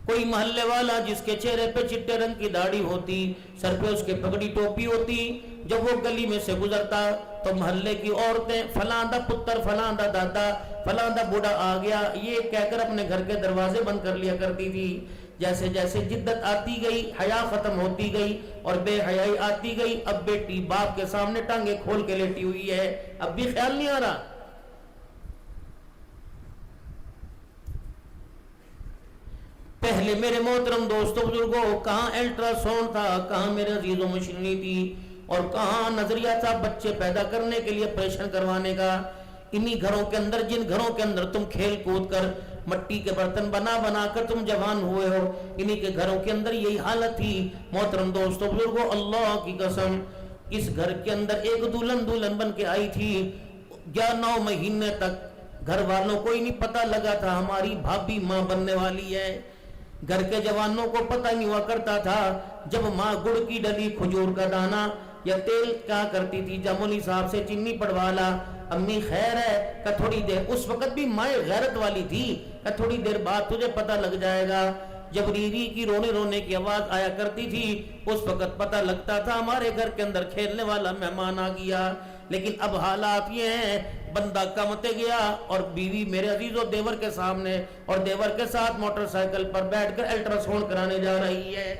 کوئی محلے والا جس کے چہرے پہ چٹے رنگ کی داڑھی ہوتی، سر پہ اس کے پگڑی ٹوپی ہوتی، جب وہ گلی میں سے گزرتا تو محلے کی عورتیں فلاں دا پتر، فلاں دا دادا، فلاں دا بوڑھا آ گیا یہ کہہ کر اپنے گھر کے دروازے بند کر لیا کرتی تھی۔ جیسے جیسے جدت آتی گئی، حیا ختم ہوتی گئی اور بے حیائی آتی گئی، اب بیٹی باپ کے سامنے ٹانگیں کھول کے لیٹی ہوئی ہے، اب بھی خیال نہیں آ رہا۔ پہلے میرے محترم دوستوں بزرگوں کہاں الٹرا ساؤنڈ تھا، کہاں میرے عزیزوں مشینری تھی، اور کہاں نظریہ تھا بچے پیدا کرنے کے لیے آپریشن کروانے کا۔ انہی گھروں کے اندر، جن گھروں کے اندر تم کھیل کود کر مٹی کے برتن بنا بنا کر تم جوان ہوئے ہو، انہی کے گھروں کے اندر یہی حالت تھی۔ محترم دوستوں بزرگوں اللہ کی قسم اس گھر کے اندر ایک دلہن بن کے آئی تھی، 9 مہینے تک گھر والوں کو ہی نہیں پتہ لگا تھا ہماری بھابھی ماں بننے والی ہے۔ گھر کے جوانوں کو پتہ نہیں ہوا کرتا تھا، جب ماں گڑ کی ڈلی، کھجور کا دانہ یا تیل کیا کرتی تھی، جمولی صاحب سے چینی پڑوا لا، امی خیر ہے کہ تھوڑی دیر، اس وقت بھی ماں غیرت والی تھی کہ تھوڑی دیر بعد تجھے پتہ لگ جائے گا۔ جب ریری کی رونے کی آواز آیا کرتی تھی اس وقت پتہ لگتا تھا ہمارے گھر کے اندر کھیلنے والا مہمان آ گیا۔ لیکن اب حالات یہ ہیں، بندہ کمتے گیا اور بیوی میرے عزیزوں دیور کے سامنے اور دیور کے ساتھ موٹر سائیکل پر بیٹھ کر الٹرا ساؤنڈ کرانے جا رہی ہے۔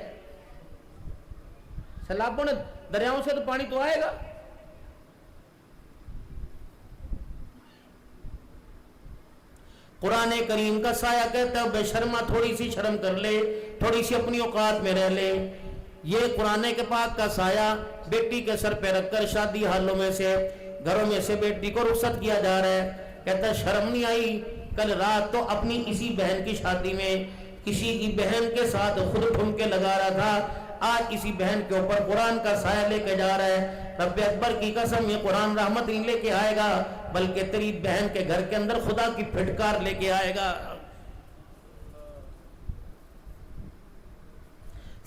سیلابوں نے دریاؤں سے تو پانی تو آئے گا۔ قرآن کریم کا سایہ کہتا ہے بے شرما تھوڑی سی شرم کر لے، تھوڑی سی اپنی اوقات میں رہ لے۔ یہ قرآن کے پاک کا سایہ بیٹی کے سر پہ رکھ کر شادی حالوں میں سے، گھروں میں سے بیٹی کو رخصت کیا جا رہا ہے۔ کہتا ہے شرم نہیں آئی؟ کل رات تو اپنی اسی بہن کی شادی میں کسی کی بہن کے ساتھ خود ٹھمکے لگا رہا تھا، آج کسی بہن کے اوپر قرآن کا سایہ لے کے جا رہا ہے۔ رب اکبر کی قسم یہ قرآن رحمت نہیں لے کے آئے گا بلکہ تیری بہن کے گھر کے اندر خدا کی پھٹکار لے کے آئے گا۔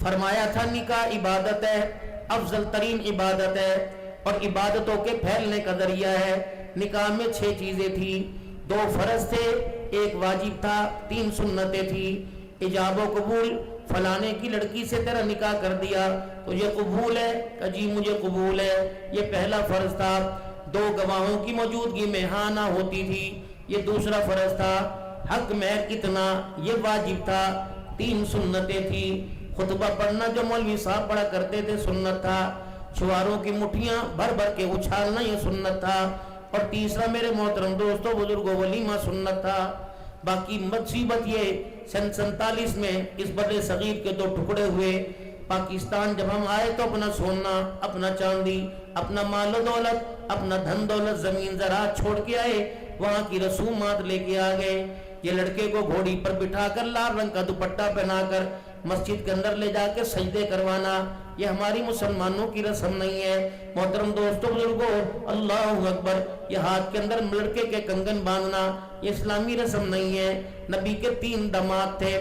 فرمایا تھا نکاح عبادت ہے، افضل ترین عبادت ہے اور عبادتوں کے پھیلنے کا ذریعہ ہے۔ نکاح میں 6 چیزیں تھی، 2 فرض تھے، 1 واجب تھا، 3 سنتیں تھی۔ ایجاب و قبول، فلانے کی لڑکی سے تیرا نکاح کر دیا، تجھے قبول ہے کہ جی مجھے قبول ہے، یہ پہلا فرض تھا۔ 2 گواہوں کی موجودگی میں ہاں نہ ہوتی تھی، یہ دوسرا فرض تھا۔ حق مہر کتنا، یہ واجب تھا۔ 3 سنتیں تھی، خطبہ پڑھنا جو مولوی صاحب پڑھا کرتے تھے سنت تھا، چھواروں کی مٹھیاں بھر بھر کے اچھالنا یہ سنت تھا، اور تیسرا میرے محترم دوستوں بزرگوں ولیمہ سنت تھا۔ باقی مصیبت یہ سن 47 میں اس بڑے صغیر کے 2 ٹکڑے ہوئے۔ پاکستان جب ہم آئے تو اپنا سونا، اپنا چاندی، اپنا مال و دولت، اپنا دھن دولت، زمین زراعت چھوڑ کے آئے، وہاں کی رسومات لے کے آ گئے۔ یہ لڑکے کو گھوڑی پر بٹھا کر لال رنگ کا دوپٹہ پہنا کر مسجد کے اندر لے جا کے سجدے کروانا، یہ ہماری مسلمانوں کی رسم نہیں ہے۔ محترم دوستوں بزرگوں اللہ اکبر، یہ ہاتھ کے اندر لڑکے کے کنگن باندھنا یہ اسلامی رسم نہیں ہے۔ نبی کے 3 داماد تھے،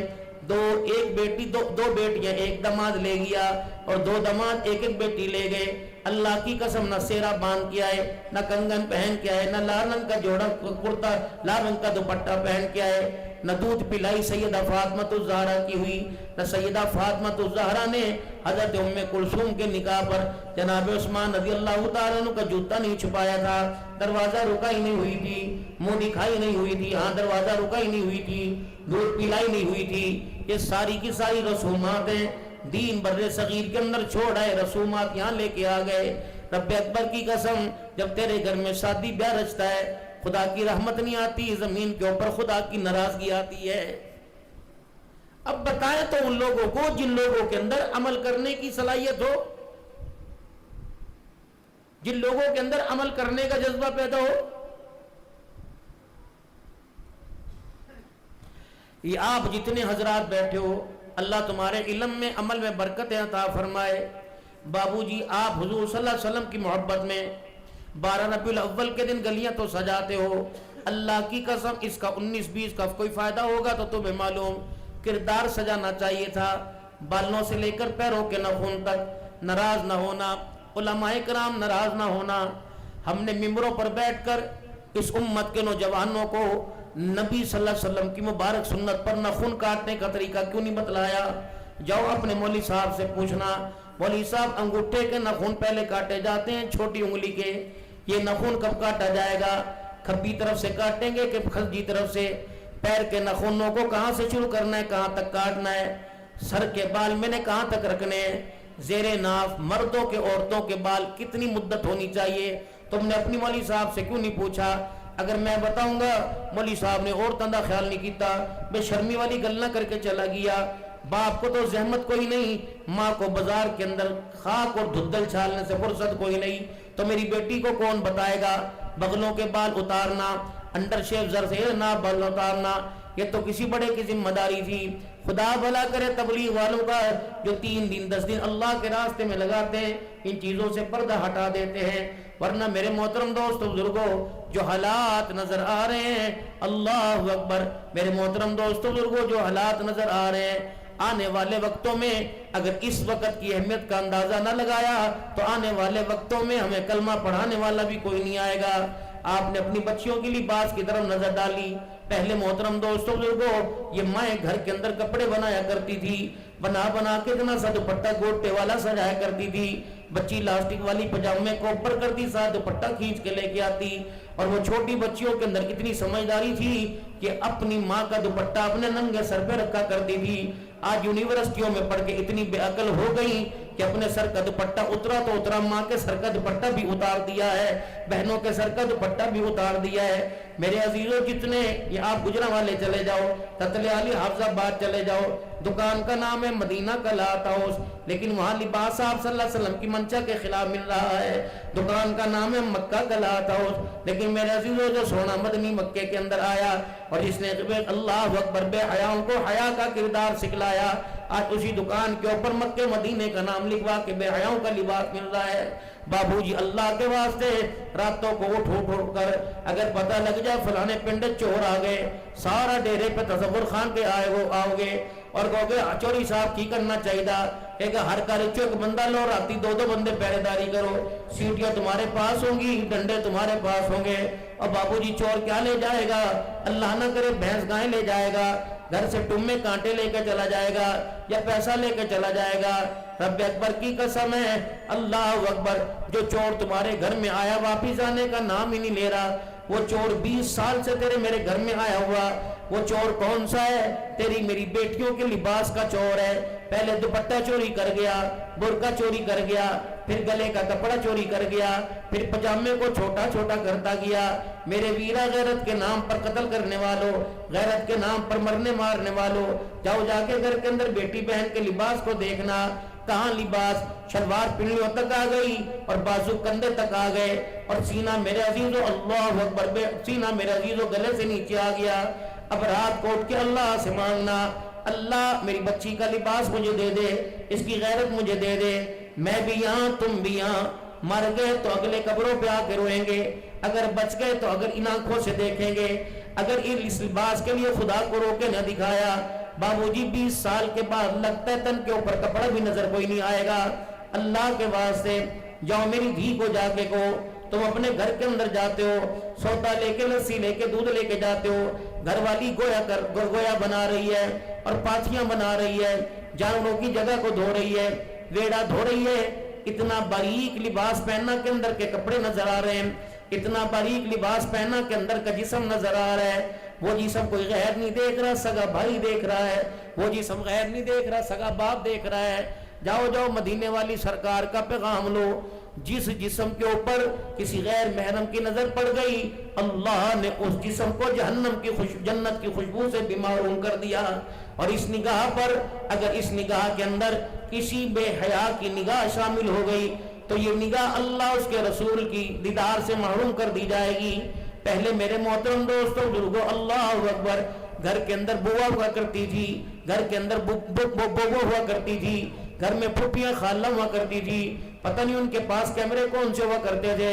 2 بیٹیاں، 1 داماد لے گیا اور 2 داماد 1 بیٹی لے گئے۔ اللہ کی قسم نہ سیرا باندھ کے آئے، نہ کنگن پہن کے آئے، نہ لال رنگ کا جوڑا کرتا، لال رنگ کا دوپٹہ پہن کے آئے، نہ دودھ پلائی سیدہ فاطمہ الزہرا کی ہوئی، نہ سیدہ فاطمہ الزہرا نے حضرت ام کلثوم کے نکاح پر جناب عثمان رضی اللہ تعالیٰ عنہ کا جوتا نہیں چھپایا تھا، دروازہ رکائی نہیں ہوئی تھی، منہ دکھائی نہیں ہوئی تھی، ہاں دروازہ رکائی نہیں ہوئی تھی، دودھ پلائی نہیں ہوئی تھی۔ یہ ساری کی ساری رسومات ہیں، دین بر صغیر کے اندر چھوڑ آئے، رسومات یہاں لے کے آ گئے۔ رب اکبر کی قسم جب تیرے گھر میں شادی بیاہ رچتا ہے خدا کی رحمت نہیں آتی، زمین کے اوپر خدا کی ناراضگی آتی ہے۔ اب بتائیں تو ان لوگوں کو جن لوگوں کے اندر عمل کرنے کی صلاحیت ہو، جن لوگوں کے اندر عمل کرنے کا جذبہ پیدا ہو، یہ آپ جتنے حضرات بیٹھے ہو اللہ تمہارے علم میں عمل میں برکت عطا فرمائے۔ بابو جی آپ حضور صلی اللہ علیہ وسلم کی محبت میں 12 ربیع الاول کے دن گلیاں تو سجاتے ہو، اللہ کی قسم اس کا 19-20 کا کوئی فائدہ ہوگا تو تمہیں معلوم، کردار سجانا چاہیے تھا، بالوں سے لے کر پیروں کے ناخن تک، ناراض نہ ہونا، علماء کرام ناراض نہ ہونا۔ ہم نے ممبروں پر بیٹھ کر اس امت کے نوجوانوں کو نبی صلی اللہ علیہ وسلم کی مبارک سنت پر ناخن کاٹنے کا طریقہ کیوں نہیں بتلایا؟ جاؤ اپنے مولوی صاحب سے پوچھنا، مولوی صاحب انگوٹھے کے ناخن پہلے کاٹے جاتے ہیں چھوٹی انگلی کے، یہ ناخن کب کاٹا جائے گا؟ کھبی طرف سے کاٹیں گے کہ خلجی طرف سے؟ پیر کے ناخنوں کو کہاں سے شروع کرنا ہے، کہاں تک کاٹنا ہے؟ سر کے بال میں نے کہاں تک رکھنے ہیں؟ زیر ناف مردوں کے عورتوں کے بال کتنی مدت ہونی چاہیے؟ تم نے اپنی مولوی صاحب سے کیوں نہیں پوچھا؟ اگر میں بتاؤں گا مولوی صاحب نے عورتوں کا خیال نہیں کیتا، بے شرمی والی گل نہ کر کے چلا گیا، باپ کو تو زحمت کوئی نہیں، ماں کو بازار کے اندر خاک اور دھدل چھالنے سے فرصت کوئی نہیں، تو میری بیٹی کو کون بتائے گا؟ بغلوں کے بال اتارنا، انڈر شیف زر سے نہ بال اتارنا، یہ تو کسی بڑے کی ذمہ داری تھی۔ خدا بھلا کرے تبلیغ والوں کا جو 3 دن 10 دن اللہ کے راستے میں لگاتے ہیں، ان چیزوں سے پردہ ہٹا دیتے ہیں۔ ورنہ میرے محترم دوستو بزرگوں، جو حالات نظر آ رہے ہیں، اللہ اکبر، میرے محترم دوستو بزرگوں، جو حالات نظر آ رہے ہیں، آنے والے وقتوں میں اگر اس وقت کی اہمیت کا اندازہ نہ لگایا تو آنے والے وقتوں میں ہمیں کلمہ پڑھانے والا بھی کوئی نہیں آئے گا۔ آپ نے اپنی بچیوں کی لباس کی طرف نظر ڈالی، پہلے محترم دوستوں بزرگوں، یہ مائیں گھر کے اندر کپڑے بنایا کرتی تھی، بنا کے اتنا سا دوپٹہ گوٹے والا سجایا کرتی تھی، بچی لاسٹک والی پجامے کو اوپر کرتی، ساتھ دوپٹہ کھینچ کے لے کے آتی، اور وہ چھوٹی بچیوں کے اندر اتنی سمجھداری تھی کہ اپنی ماں کا دوپٹہ اپنے ننگے سر پہ رکھا کرتی تھی۔ آج یونیورسٹیوں میں پڑھ کے اتنی بے عقل ہو گئی کہ اپنے سر کا دوپٹہ اترا تو اترا، ماں کے سر کا دوپٹہ بھی اتار دیا ہے، بہنوں کے سر کا دوپٹہ بھی اتار دیا ہے۔ میرے عزیزوں، جتنے یہ آپ گجرا والے چلے جاؤ، تتلیالی حافظ آباد چلے جاؤ، دکان کا نام ہے مدینہ کا لات ہاؤس، لیکن وہاں لباس آپ صلی اللہ علیہ وسلم کی منشا کے خلاف مل رہا ہے۔ دکان کا نام ہے مکہ کا لات ہاؤس، لیکن میرے عزیزوں، جو سونا مدنی مکے کے اندر آیا اور جس نے اللہ اکبر بے حیاؤں کو حیا کا کردار سکھلایا، آج اسی دکان کے اوپر مکے مدینے کا نام لکھوا کے بے حیاؤں کا لباس مل رہا ہے۔ بابو جی اللہ کے واسطے راتوں کو اٹھ کر اگر پتہ لگ جائے فلانے پنڈ چور آ گئے، سارا ڈیرے پہ تصور خان کے آؤ گے اور کہو گے چوری صاحب کی کرنا چاہیے کہ ہر کار ایک بندہ لو، راتی 2 بندے پہرے داری کرو، سیٹیاں تمہارے پاس ہوں گی، ڈنڈے تمہارے پاس ہوں گے، اور بابو جی چور کیا لے جائے گا؟ اللہ نہ کرے بھینس گائیں لے جائے گا، گھر سے ٹمے کانٹے لے کے چلا جائے گا، یا پیسہ لے کے چلا جائے گا۔ رب اکبر کی قسم ہے، اللہ اکبر، جو چور تمہارے گھر میں آیا واپس آنے کا نام ہی نہیں لے رہا، وہ چور 20 سال سے تیرے میرے گھر میں آیا ہوا، وہ چور کون سا ہے؟ تیری میری بیٹیوں کے لباس کا چور ہے۔ پہلے دوپٹہ چوری کر گیا، برقع چوری کر گیا، پھر گلے کا کپڑا چوری کر گیا، پھر پجامے کو چھوٹا چھوٹا کرتا گیا۔ میرے ویرا غیرت کے نام پر قتل کرنے والوں، غیرت کے نام پر مرنے مارنے والوں، جاؤ جا کے گھر کے اندر بیٹی بہن کے لباس کو دیکھنا، کہاں لباس، شلوار پنڈلیوں تک آ گئی اور بازو کندھے تک آ گئے، اور سینہ میرے عزیزو اللہ اکبر، سینہ میرے عزیزو گلے سے نیچے آ گیا۔ اب رات کو اٹھ کے اللہ سے مانگنا، اللہ میری بچی کا لباس مجھے دے دے، اس کی غیرت مجھے دے دے، میں بھی یہاں تم بھی یہاں، مر گئے تو اگلے قبروں پہ آ کے روئیں گے، اگر بچ گئے تو اگر ان آنکھوں سے دیکھیں گے، اگر اس لباس کے لیے خدا کو روکے نہ دکھایا، بابو جی 20 سال کے بعد لگتا ہے تن کے اوپر کپڑا بھی نظر کوئی نہیں آئے گا۔ اللہ کے واسطے جاؤ میری دھی کو جا کے کہو، تم اپنے گھر کے اندر جاتے ہو، سودا لے کے لسی لے کے دودھ لے کے جاتے ہو، گھر والی گویا بنا رہی ہے اور پاتھیاں بنا رہی ہے، جانوروں کی جگہ کو دھو رہی ہے، ویڑا دھو رہی ہے، اتنا باریک لباس پہننا کے اندر کے کپڑے نظر آ رہے ہیں، اتنا باریک لباس پہننا کے اندر کا جسم نظر آ رہا ہے، وہ جسم کوئی غیر نہیں دیکھ رہا، سگا بھائی دیکھ رہا ہے، وہ جسم غیر نہیں دیکھ رہا، سگا باپ دیکھ رہا ہے۔ جاؤ جاؤ مدینے والی سرکار کا پیغام لو، جس جسم کے اوپر کسی غیر محرم کی نظر پڑ گئی، اللہ نے اس جسم کو جہنم کی جنت کی خوشبو سے بھی محروم کر دیا۔ اور اس نگاہ پر اگر اس نگاہ کے اندر کسی بے حیا کی نگاہ شامل ہو گئی تو یہ نگاہ اللہ اس کے رسول کی دیدار سے محروم کر دی جائے گی۔ پہلے میرے محترم دوستوں بزرگوں، اللہ اکبر، گھر کے اندر بوا ہوا کرتی تھی، گھر کے اندر بوبو ہوا کرتی تھی، گھر میں پھوپھیاں خالہ ہوا کرتی تھی، پتہ نہیں ان کے پاس کیمرے کون سے ہوا کرتے تھے،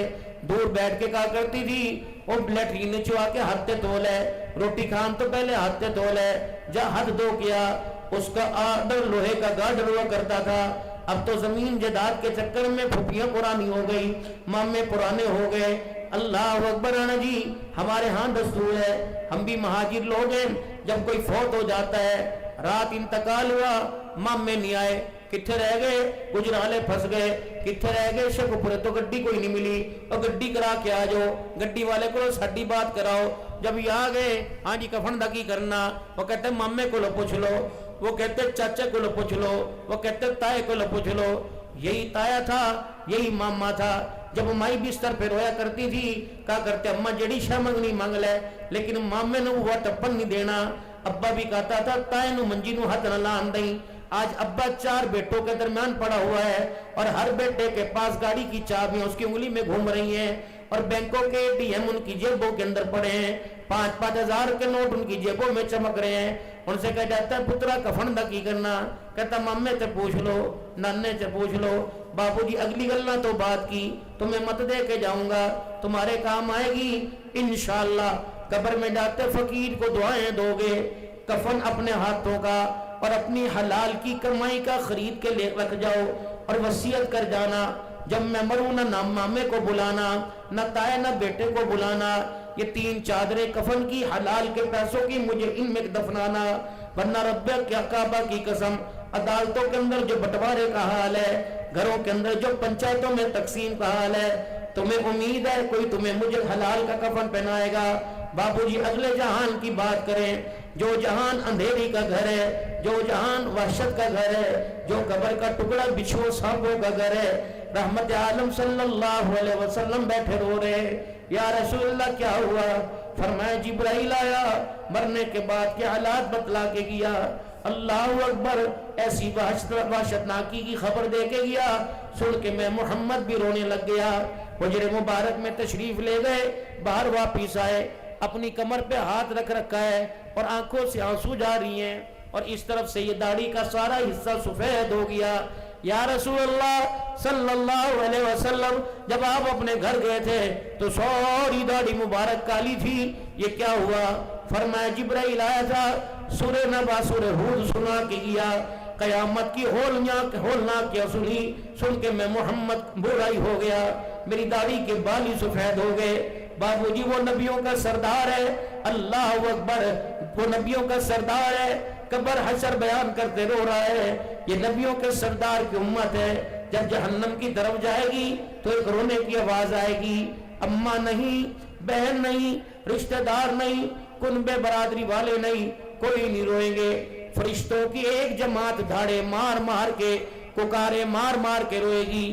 دور بیٹھ کے کہا کرتی تھی وہ لیٹرین چوا کے ہاتھ دھول ہے، روٹی کھان تو پہلے ہاتھ دھول ہے، جا ہاتھ دھو کیا، اس کا آڈر لوہے کا گارڈر ہوا کرتا تھا۔ اب تو زمین جائیداد کے چکر میں پھوپھیاں پرانی ہو گئی، مامے پرانے ہو گئے، اللہ اکبر آنا جی ہمارے ہاں دستور ہے, ہم بھی مہاجر لوگ ہیں, جب کوئی فوت ہو جاتا ہے, رات انتقال ہوا, مامے نہیں آئے, کتھے رہ گئے, گجرالے پھنس گئے, کتھے رہ گئے, شیخ پورے تو گڈی کوئی نہیں ملی, اور گڈی کرا کے آ جاؤ, گڈی والے کو ساڈی بات کراؤ. جب یہ آ گئے, ہاں جی کفن دا کی کرنا, وہ کہتے مامے کو پوچھ لو, وہ کہتے چاچے کو پوچھ لو, وہ کہتے تائے کو پوچھ لو. یہی تایا تھا, یہی ماما تھا. جب مائی بستر پہ رویا کرتی تھی, کہا کرتے اماں جڑی شاہ منگنی مانگ لے, لیکن مامے نے وہ ٹپن نہیں دینا. ابا بھی کہتا تھا تائے نو منجی نو ہاتھ نہ لان دیں. آج ابا 4 بیٹوں کے درمیان پڑا ہوا ہے, اور ہر بیٹے کے پاس گاڑی کی چابیاں اس کی انگلی میں گھوم رہی ہیں, اور بینکوں کے ATM ان کی جیبوں کے اندر پڑے ہیں, 5-5 ہزار کے نوٹ ان کی جیبوں میں چمک رہے ہیں. ان سے کہا جاتا ہے پترا کفن دا کی کرنا, کہتا مامے تے پوچھ لو, نانے سے پوچھ لو. بابو جی اگلی گلنا تو بات کی, تمہیں مت دے کے جاؤں گا, تمہارے کام آئے گی انشاءاللہ. قبر میں جاتے فقیر کو دعائیں دو گے, کفن اپنے ہاتھوں کا اور اپنی حلال کی کمائی کا خرید کے لے رکھ جاؤ, اور وصیت کر جانا جب میں مروں نہ مامے کو بلانا, نہ تائے نہ بیٹے کو بلانا, یہ 3 چادریں کفن کی حلال کے پیسوں کی مجھے ان میں دفنانا, ورنہ رب کیا کعبہ کی قسم عدالتوں کے اندر جو بٹوارے کا حال ہے, گھروں کے اندر جو پنچایتوں میں تقسیم کا حال ہے, تمہیں امید ہے کوئی تمہیں مجھے حلال کا کفن پہنائے گا؟ بابو جی اگلے جہان کی بات کریں, جو جہان اندھیری کا گھر ہے, جو جہان وحشت کا گھر ہے, جو قبر کا ٹکڑا بچھو سانپوں کا گھر ہے. رحمت عالم صلی اللہ علیہ وسلم بیٹھے رو رہے, یا رسول اللہ کیا ہوا؟ فرمایا جبرائیل آیا, مرنے کے بعد کے حالات بتلا کے گیا. اللہ اکبر, ایسی وحشتناکی کی خبر دے کے گیا, سن کے میں محمد بھی رونے لگ گیا. حجر مبارک میں تشریف لے گئے, باہر واپس آئے, اپنی کمر پہ ہاتھ رکھ رکھا ہے اور آنکھوں سے آنسو جا رہی ہیں, اور اس طرف سے یہ داڑھی کا سارا حصہ سفید ہو گیا. یا رسول اللہ صلی اللہ علیہ وسلم, جب آپ اپنے گھر گئے تھے تو ساری داڑھی مبارک کالی تھی, یہ کیا ہوا؟ فرمایا جبرائیل آیا تھا, سورہ نبا سورہ ہود سنا کے گیا, قیامت کی ہولناک کیا سنی, سن کے میں محمد بوڑھائی ہو گیا, میری داڑھی کے بال ہی سفید ہو گئے. بابو جی وہ نبیوں کا سردار ہے, اللہ اکبر, وہ نبیوں کا سردار ہے. قبر حشر بیان کرتے رو رہا ہے, یہ نبیوں کے سردار کی امت ہے. جب جہنم کی طرف جائے گی تو ایک رونے کی آواز آئے گی, اماں نہیں, بہن نہیں, رشتہ دار نہیں, کنبے برادری والے نہیں, کوئی نہیں روئیں گے. فرشتوں کی ایک جماعت دھاڑے مار مار کے, پکارے مار مار کے روئے گی.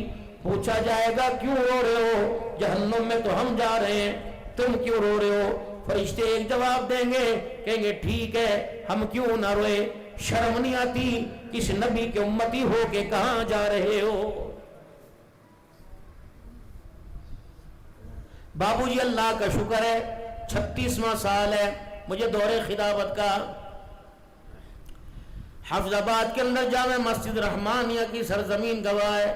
پوچھا جائے گا کیوں رو رہے ہو؟ جہنم میں تو ہم جا رہے ہیں, تم کیوں رو رہے ہو؟ فرشتے ایک جواب دیں گے, کہیں گے ٹھیک ہے, ہم کیوں نہ روئے, شرم نہیں آتی, کس نبی کے امتی ہو کے کہاں جا رہے ہو؟ بابو جی اللہ کا شکر ہے, 36واں سال ہے مجھے دور خلافت کا. حفظ آباد کے اندر جامع مسجد رحمانیہ کی سرزمین گواہ ہے.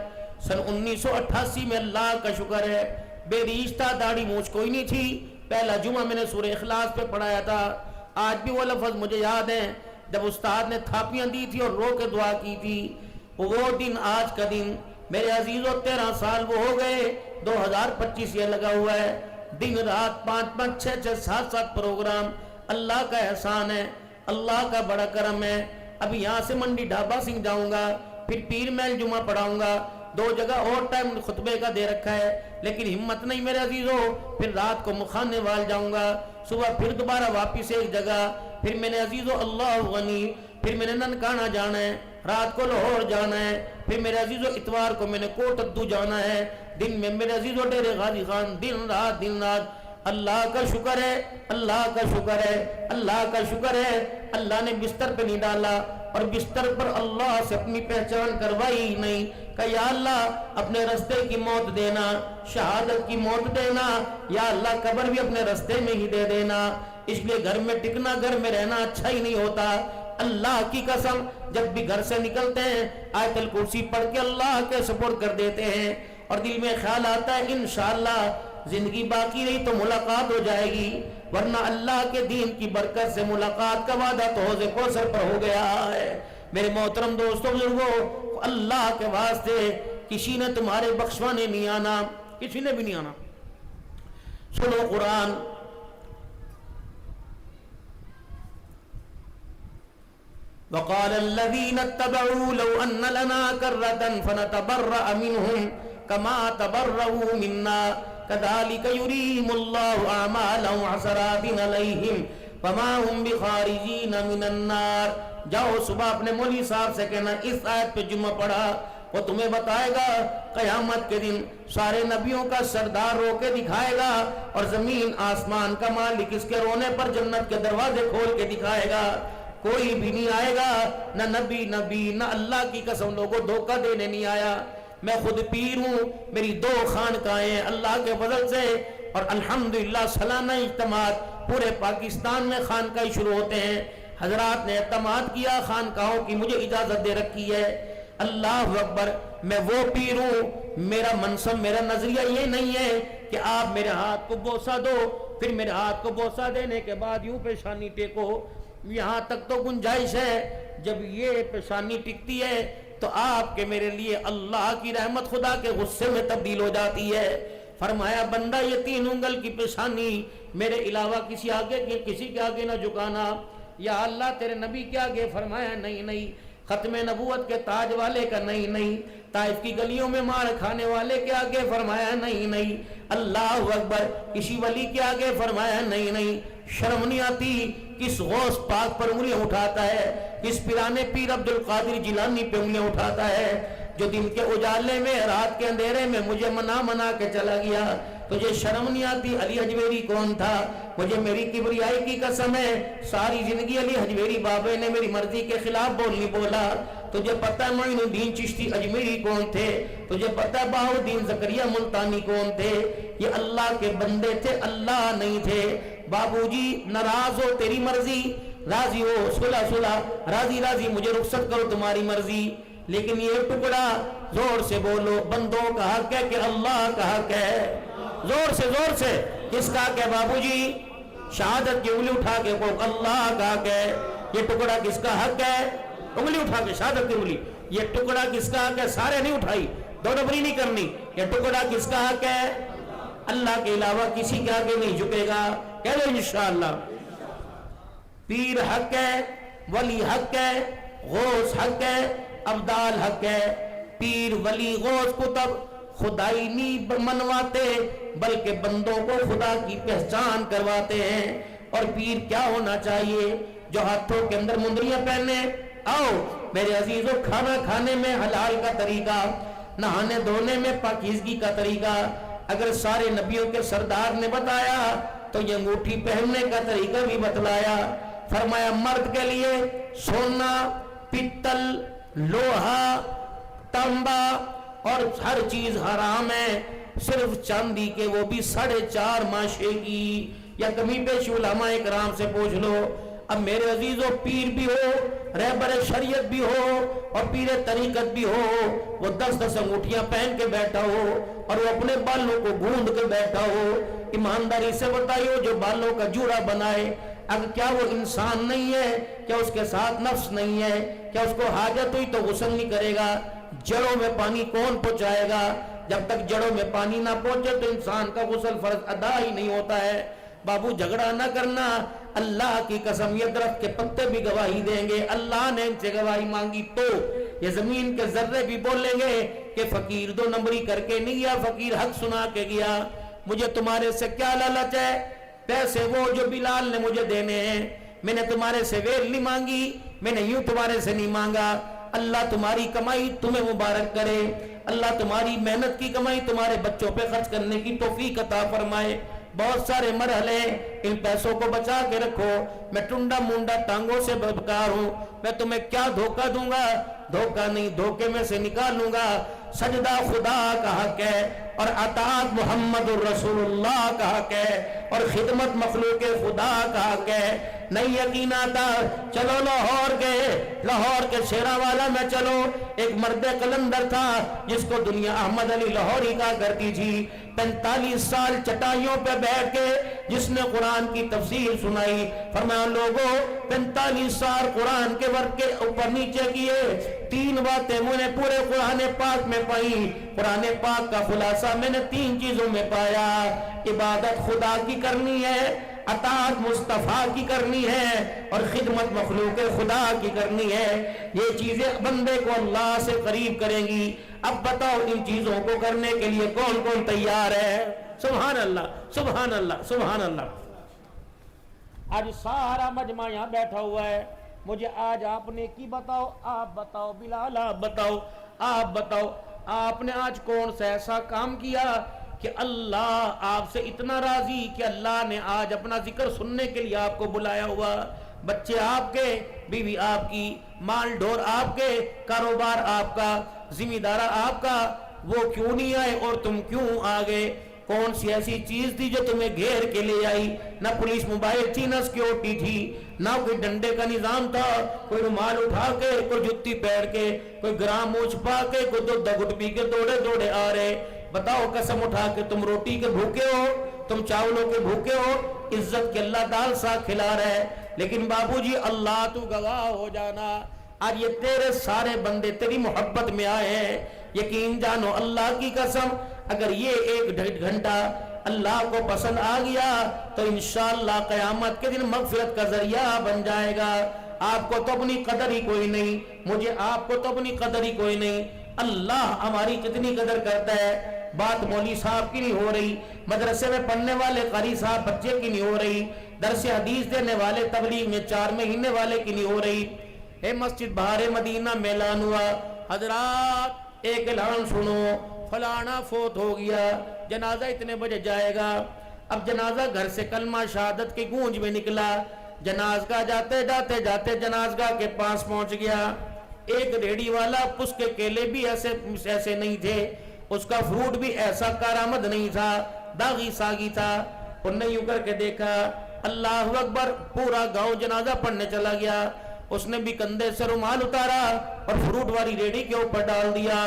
سن 1988 میں اللہ کا شکر ہے بے ریشتہ داڑھی مونچھ کوئی نہیں تھی. پہلا جمعہ میں نے سورہ اخلاص پہ پڑھایا تھا. آج بھی وہ لفظ مجھے یاد ہیں جب استاد نے تھاپیاں دی تھی اور رو کے دعا کی تھی. وہ دن آج کا دن میرے عزیزوں 13 سال وہ ہو گئے, 2025 یہ لگا ہوا ہے. دن رات 5-5 6-6 7-7 پروگرام. اللہ کا احسان ہے, اللہ کا بڑا کرم ہے. ابھی یہاں سے منڈی ڈھابا سنگھ جاؤں گا, پھر پیر محل جمعہ پڑھاؤں گا. 2 جگہ اور ٹائم خطبے کا دے رکھا ہے, لیکن ہمت نہیں میرے عزیزوں. پھر رات کو مخانے وال جاؤں گا, صبح پھر دوبارہ واپس ایک جگہ, پھر میں نے عزیزوں اللہ غنی, پھر میں نے ننکانہ جانا ہے, رات کو لاہور جانا ہے, پھر میرے عزیزوں اتوار کو میں نے کوٹ ادو جانا ہے. دن میں میرے عزیزوں ڈیرے غازی خان, دن رات. اللہ کا شکر ہے, اللہ کا شکر ہے, اللہ کا شکر ہے. اللہ نے بستر پہ نہیں ڈالا, اور بستر پر اللہ سے اپنی پہچان کروائی نہیں کہ یا اللہ اپنے رستے کی موت دینا, شہادت کی موت دینا, یا اللہ قبر بھی اپنے رستے میں ہی دے دینا. اس لیے گھر میں ٹکنا, گھر میں رہنا اچھا ہی نہیں ہوتا. اللہ کی قسم جب بھی گھر سے نکلتے ہیں آیت الکرسی پڑھ کے اللہ کے سپرد کر دیتے ہیں, اور دل میں خیال آتا ہے انشاءاللہ زندگی باقی رہی تو ملاقات ہو جائے گی, ورنہ اللہ کے دین کی برکت سے ملاقات کا وعدہ تو حوض کوثر پر ہو گیا ہے. میرے محترم دوستوں بزرگوں, اللہ کے واسطے کسی نے تمہارے بخشوانے نہیں آنا, کسی نے بھی نہیں آنا. سنو قرآن. وقال الذين اتبعوا لو ان لنا كرة فنتبرأ منهم كما تبرؤوا منا كذلك يريهم الله اعمالهم حسرات عليهم وما هم بخارجين من النار. جاؤ صبح اپنے مولوی صاحب سے کہنا اس آیت پہ جمعہ پڑھا، وہ تمہیں بتائے گا قیامت کے دن سارے نبیوں کا سردار رو کے دکھائے گا اور زمین آسمان کا مالک اس کے رونے پر جنت کے دروازے کھول کے دکھائے گا. کوئی بھی نہیں آئے گا، نہ نبی نہ اللہ کی قسم لوگوں دھوکہ دینے نہیں آیا. میں خود پیر ہوں، میری 2 خانقاہیں اللہ کے فضل سے، اور الحمدللہ سالانہ اجتماعات پورے پاکستان میں خانقاہیں شروع ہوتے ہیں. حضرات نے اعتماد کیا، خانقاہوں کی مجھے اجازت دے رکھی ہے. اللہ اکبر. میں وہ پیر ہوں، میرا منصب میرا نظریہ یہ نہیں ہے کہ آپ میرے ہاتھ کو بوسہ دو پھر میرے ہاتھ کو بوسہ دینے کے بعد یوں پیشانی ٹیکو. یہاں تک تو گنجائش ہے، جب یہ پیشانی ٹکتی ہے تو آپ کے میرے لیے اللہ کی رحمت خدا کے غصے میں تبدیل ہو جاتی ہے. فرمایا بندہ یہ 3 انگل کی پیشانی میرے علاوہ کسی کے آگے نہ جھکانا. یا اللہ تیرے نبی کے آگے؟ فرمایا نہیں. ختم نبوت کے تاج والے کا نہیں. طائف کی گلیوں میں مار کھانے والے کے آگے؟ فرمایا نہیں. اللہ اکبر. کسی ولی کے آگے؟ فرمایا نہیں. شرم نہیں آتی کس غوث پاک پر انگلیاں اٹھاتا ہے، کس پیرانے پیر عبد القادر جیلانی پہ انگلیاں اٹھاتا ہے، جو دن کے اجالے میں رات کے اندھیرے میں مجھے منا کے چلا گیا. تجھے شرم نہیں آتی؟ علی حجویری کون تھا؟ مجھے میری کبریائی کی قسم ہے ساری زندگی علی حجویری بابے نے میری مرضی کے خلاف نہیں بولا. تجھے پتہ ہے معین الدین چشتی اجمیری کون تھے؟ تجھے پتہ ہے بہاؤالدین زکریا ملتانی کون تھے؟ یہ اللہ کے بندے تھے، اللہ نہیں تھے. بابو جی ناراض ہو تیری مرضی، راضی ہو صلح، راضی مجھے رخصت کرو تمہاری مرضی. لیکن یہ ٹکڑا زور سے بولو، بندوں کا حق ہے کہ اللہ کا حق ہے. زور سے کس کا حق ہے بابو جی؟ شہادت کی انگلی اٹھا کے کو اللہ کا حق ہے. یہ ٹکڑا کس کا حق ہے؟ انگلی اٹھا کے شہادت کی انگلی. یہ ٹکڑا کس کا حق ہے؟ سارے نہیں اٹھائی، دو ڈبری نہیں کرنی. یہ ٹکڑا کس کا حق ہے؟ اللہ کے علاوہ کسی کے آگے نہیں جھکے گا. کہہ لو انشاءاللہ. پیر حق ہے، ولی حق ہے، غوث حق ہے، ابدال حق ہے. پیر ولی غوث کو تب خدائی نہیں منواتے بلکہ بندوں کو خدا کی پہچان کرواتے ہیں. اور پیر کیا ہونا چاہیے؟ جو ہاتھوں کے اندر مندریاں پہنے. آؤ میرے عزیزوں، کھانا کھانے میں حلال کا طریقہ، نہانے دھونے میں پاکیزگی کا طریقہ اگر سارے نبیوں کے سردار نے بتایا تو یہ انگوٹھی پہننے کا طریقہ بھی بتلایا. فرمایا مرد کے لیے سونا، پتل، لوہا، تانبا اور ہر چیز حرام ہے، صرف چاندی کے وہ بھی 4.5 ماشے کی. یا کمی پیش علماء کرام سے پوچھ لو. اب میرے عزیزوں، پیر بھی ہو، رہبر شریعت بھی ہو اور پیر طریقت بھی ہو، وہ 10 انگوٹھیاں پہن کے بیٹھا ہو اور وہ اپنے بالوں کو گوند کے بیٹھا ہو. ایمانداری سے بتائیو جو بالوں کا جوڑا بنائے اگر کیا وہ انسان نہیں ہے؟ کیا اس کے ساتھ نفس نہیں ہے؟ کیا اس کو حاجت ہوئی تو غسل نہیں کرے گا؟ جڑوں میں پانی کون پہنچائے گا؟ جب تک جڑوں میں پانی نہ پہنچے تو انسان کا غسل فرض ادا ہی نہیں ہوتا ہے. بابو جھگڑا نہ کرنا. اللہ کی قسم یہ درخت کے پتے بھی گواہی دیں گے. اللہ نے ان سے گواہی مانگی تو یہ زمین کے ذرے بھی بولیں گے کہ فقیر 2 نمبری کر کے نہیں گیا، فقیر حق سنا کے گیا. مجھے تمہارے سے کیا لالچ ہے؟ پیسے وہ جو بلال نے مجھے دینے ہیں. میں نے تمہارے سے ویل نہیں مانگی، میں نے یوں تمہارے سے نہیں مانگا. اللہ تمہاری کمائی تمہیں مبارک کرے. اللہ تمہاری محنت کی کمائی تمہارے بچوں پہ خرچ کرنے کی توفیق عطا فرمائے. بہت سارے مرحلے، ان پیسوں کو بچا کے رکھو. میں ٹنڈا منڈا ٹانگوں سے بدکار ہوں. میں تمہیں کیا دھوکہ دوں گا؟ دھوکہ نہیں، دھوکے میں سے نکالوں گا. سجدہ خدا کا حق ہے اور اطاعت محمد الرسول اللہ کا حق ہے اور خدمت مخلوق خدا کا حق ہے. نہیں یقین آتا چلو لاہور کے شیرا والا میں چلو. ایک مرد قلندر تھا جس کو دنیا احمد علی لاہوری کہا کرتی تھی. 45 سال چٹائیوں پہ بیٹھ کے جس نے قرآن کی تفسیر سنائی. فرمایا لوگوں 45 سال قرآن کے ورق کے اوپر نیچے کیے, 3 باتیں میں نے پورے قرآن پاک میں پائی. قرآن پاک کا خلاصہ میں نے 3 چیزوں میں پایا. عبادت خدا کی کرنی ہے, اطاعت مصطفیٰ کی کرنی ہے, اور خدمت مخلوق خدا کی کرنی ہے. یہ چیزیں بندے کو اللہ سے قریب کریں گی. اب بتاؤ ان چیزوں کو کرنے کے لیے کون کون تیار ہے؟ سبحان اللہ سبحان اللہ سبحان اللہ. آج سارا مجمع یہاں بیٹھا ہوا ہے. مجھے آج آپ نے کی بتاؤ, آپ بتاؤ بلال, آپ بتاؤ, آپ بتاؤ, آپ نے آج کون سا ایسا کام کیا کہ اللہ آپ سے اتنا راضی کہ اللہ نے آج اپنا ذکر سننے کے لیے آپ کو بلایا ہوا. بچے آپ کے, بیوی آپ کی, مال ڈور آپ کے, کاروبار آپ کا, ذمہ دارہ آپ کا, وہ کیوں نہیں آئے اور تم کیوں آ گئے؟ کون سی ایسی چیز تھی جو تمہیں گھیر کے لے آئی؟ نہ پولیس موبائل تھی, نہ سیکیورٹی تھی, نہ کوئی ڈنڈے کا نظام تھا, کوئی رومال اٹھا کے, کوئی جتی پہن کے, کوئی گرام موچ پا کے, کوئی دودھ گھٹ پی کے دوڑے دوڑے آ رہے. بتاؤ قسم اٹھا کے تم روٹی کے بھوکے ہو, تم چاولوں کے بھوکے ہو, عزت کے اللہ دال ساگ کھلا رہا ہے. لیکن بابو جی اللہ تو گواہ ہو جانا, آج یہ تیرے سارے بندے تیری محبت میں آئے ہیں. یقین جانو اللہ کی قسم اگر یہ 1.5 گھنٹہ اللہ کو پسند آ گیا تو انشاءاللہ قیامت کے دن مغفرت کا ذریعہ بن جائے گا. آپ کو تو اپنی قدر ہی کوئی نہیں, مجھے آپ کو تو اپنی قدر ہی کوئی نہیں. اللہ ہماری کتنی قدر کرتا ہے. بات مولوی صاحب کی نہیں ہو رہی, مدرسے میں پڑھنے والے قاری صاحب بچے کی نہیں ہو رہی, درس حدیث دینے والے تبلیغ میں 4 مہینے والے کی نہیں ہو رہی. اے مسجد بہار مدینہ میں اعلان ہوا, حضرات ایک اعلان سنو, فلانا فوت ہو گیا, جنازہ اتنے بجے جائے گا. اب جنازہ گھر سے کلمہ شہادت کی گونج میں نکلا, جنازگاہ جاتے جاتے جاتے جنازگاہ کے پاس پہنچ گیا. ایک ریڑی والا, اس کے کیلے بھی ایسے نہیں تھے, اس کا فروٹ بھی ایسا کارآمد نہیں تھا, داغی ساگی تھا. انہوں نے یوں کر کے دیکھا, اللہ اکبر, پورا گاؤں جنازہ پڑھنے چلا گیا. اس نے بھی کندھے سے رومال اتارا اور فروٹ والی ریڑی کے اوپر ڈال دیا.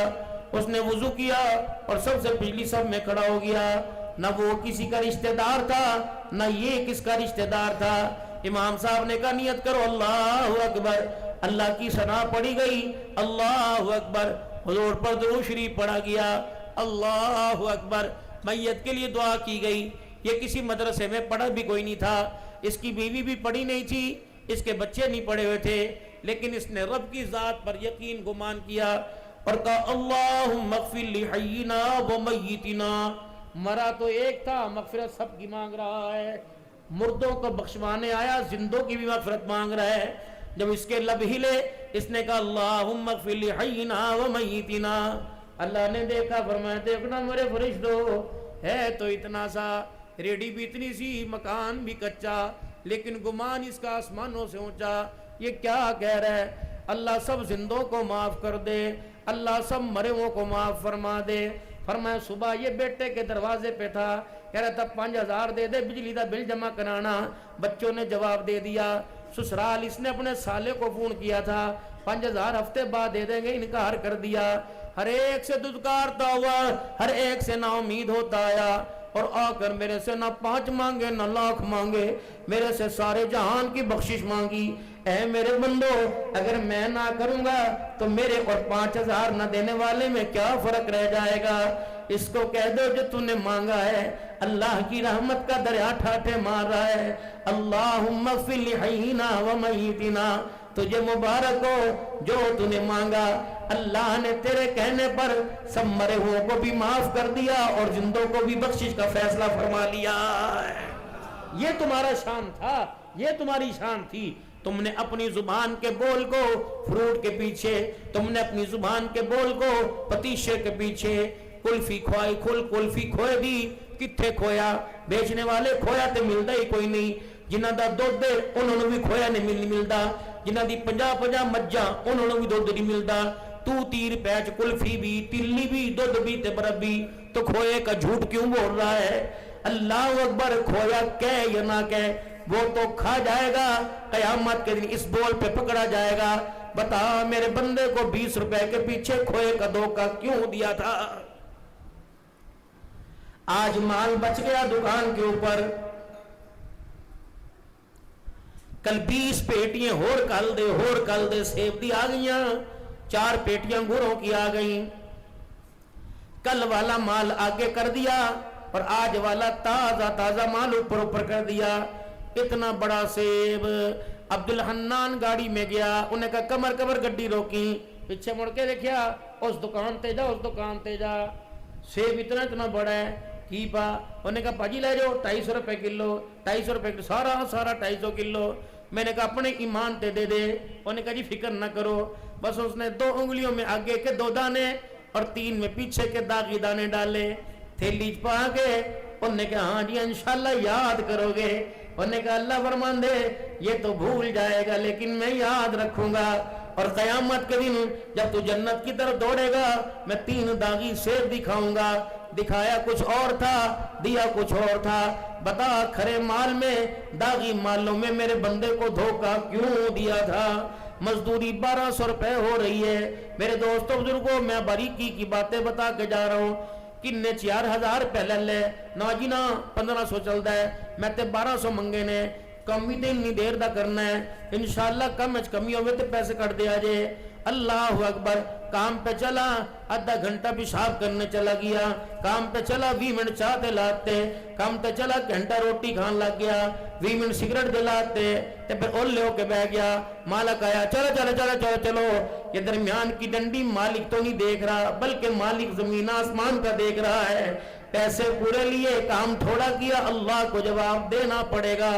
اس نے وضو کیا اور سب سے پچھلی صف میں کھڑا ہو گیا. نہ وہ کسی کا رشتہ دار تھا, نہ یہ کس کا رشتہ دار تھا. امام صاحب نے کہا نیت کرو اللہ اکبر, اللہ کی ثنا پڑھی گئی, اللہ اکبر, حضور پر درود شریف پڑھا گیا, اللہ اکبر, میت کے لیے دعا کی گئی. یہ کسی مدرسے میں پڑھا بھی کوئی نہیں تھا, اس کی بیوی بھی پڑھی نہیں تھی, اس کے بچے نہیں پڑھے ہوئے تھے, لیکن اس نے رب کی ذات پر یقین گمان کیا اور کہا اللہم اغفر لحینا و میتنا. مرا تو ایک تھا, مغفرت سب کی مانگ رہا ہے. مردوں کو بخشوانے آیا, زندوں کی بھی مغفرت مانگ رہا ہے. جب اس کے لب ہلے, اس نے کہا اللہم اغفر لحینا و میتنا. اللہ نے دیکھا, فرمایا دیکھنا میرے فرشتوں, ہے تو اتنا سا, ریڈی بھی اتنی سی, مکان بھی کچا, لیکن گمان اس کا آسمانوں سے اونچا. یہ کیا کہہ رہا ہے؟ اللہ سب زندوں کو معاف کر دے, اللہ سب مرے ہوئوں کو معاف فرما دے. فرمایا صبح یہ بیٹے کے دروازے پہ تھا, کہہ رہا تھا 5000 دے دے بجلی دا بل جمع کرانا. بچوں نے جواب دے دیا. سسرال اس نے اپنے سالے کو فون کیا تھا, 5000 ہفتے بعد دے دیں گے, انکار کر دیا. ہر ایک سے دھتکارتا ہوا, ہر ایک سے نا امید ہوتا آیا, اور آ کر میرے سے نہ 5 مانگے نہ لاکھ مانگے, میرے سے سارے جہان کی بخشش مانگی. اے میرے بندو, اگر میں نہ کروں گا تو میرے اور 5000 نہ دینے والے میں کیا فرق رہ جائے گا؟ اس کو کہہ دو جو تو نے مانگا ہے, اللہ کی رحمت کا دریا ٹھاٹھے مار رہا ہے. اللہم اغفر لحینا و میتنا, تجھے مبارک ہو جو تو نے مانگا. اللہ نے تیرے کہنے پر سب مرے ہوئے کو بھی معاف کر دیا اور زندوں کو بھی بخشش کا فیصلہ فرما لیا. یہ تمہارا شان تھا, یہ تمہاری شان تھی. تم نے اپنی زبان کے بول کو فروٹ کے پیچھے, تم نے اپنی زبان کے بول کو پتیشے کے پیچھے, کلفی کھوائی کلفی کھوئے دی, کتھے کھویا؟ بیچنے والے کھویا تے ملتا ہی کوئی نہیں. جنہ دا دودھ دے انہوں نے بھی کھویا نہیں ملتا, جنہ دی 50 مجھاں انہوں نے بھی دودھ نہیں ملتا. تو تیر پیچ کلفی بھی, تلی بھی, دودھ بھی تے برف بھی, تو کھوئے کا جھوٹ کیوں بول رہا ہے؟ اللہ اکبر. کھویا کہے یا نہ کہے, وہ تو کھا جائے گا، قیامت کے دن اس بول پہ پکڑا جائے گا، بتا میرے بندے کو 20 روپے کے پیچھے کھوئے کا دھوکہ کیوں دیا تھا؟ آج مال بچ گیا دکان کے اوپر، کل 20 پیٹیاں ہور کل دے سیب دی آ گئیاں، 4 پیٹیاں گروں کی آ گئیں، کل والا مال آگے کر دیا اور آج والا تازہ مال اوپر کر دیا۔ اتنا بڑا سیب، عبدالحنان گاڑی میں گیا، انہیں کہا کمر گڈی روکی، پیچھے مڑ کے دیکھیا، اس دکان تے جا، سیب اتنا بڑا ہے، کی پا؟ انہیں کہا پاجی لے جاؤ 250 روپے کلو، 250 روپے کلو، سارا 250 کلو۔ میں نے کہا اپنے ایمان تے دے دے، انہیں کہا جی فکر نہ کرو، بس اس نے 2 انگلیوں میں آگے کے 2 دانے اور 3 میں پیچھے کے داغی دانے ڈالے، تھیلی پا کے، انہیں کہا ہاں جی انشاءاللہ یاد کرو گے، انہیں کہا اللہ فرمان دے یہ تو بھول جائے گا لیکن میں یاد رکھوں گا، اور قیامت کے دن جب تو جنت کی طرف دوڑے گا میں 3 داغی سیب دکھاؤں گا۔ دکھایا کچھ اور تھا، دیا کچھ اور تھا، بتا کھرے مال میں داغی مالوں میں میرے بندے کو دھوکہ کیوں دیا تھا؟ مزدوری 1200 روپے ہو رہی ہے میرے دوستوں بزرگوں، میں باریکی کی باتیں بتا کے جا رہا ہوں، کنے 4000 پہلے لے نا جی نا 1500 چلتا ہے، میں تے 1200 منگے نے، کمی تے اتنی دیر دا کرنا ہے، انشاءاللہ کمی ہوئے تے پیسے کٹ دیا جے۔ اللہ اکبر، کام پہ چلا، آدھا گھنٹہ پیشاب کرنے چلا گیا، کام پہ چلا 20 منٹ چاہ تے لاتے، کام پہ چلا گھنٹہ روٹی کھان لگ گیا، 20 منٹ سگریٹ دلاتے تے پھر اولے ہو کے بہ گیا، مالک آیا چلو، یہ درمیان کی ڈنڈی مالک تو نہیں دیکھ رہا بلکہ مالک زمین آسمان کا دیکھ رہا ہے، پیسے پورے لیے کام تھوڑا کیا، اللہ کو جواب دینا پڑے گا۔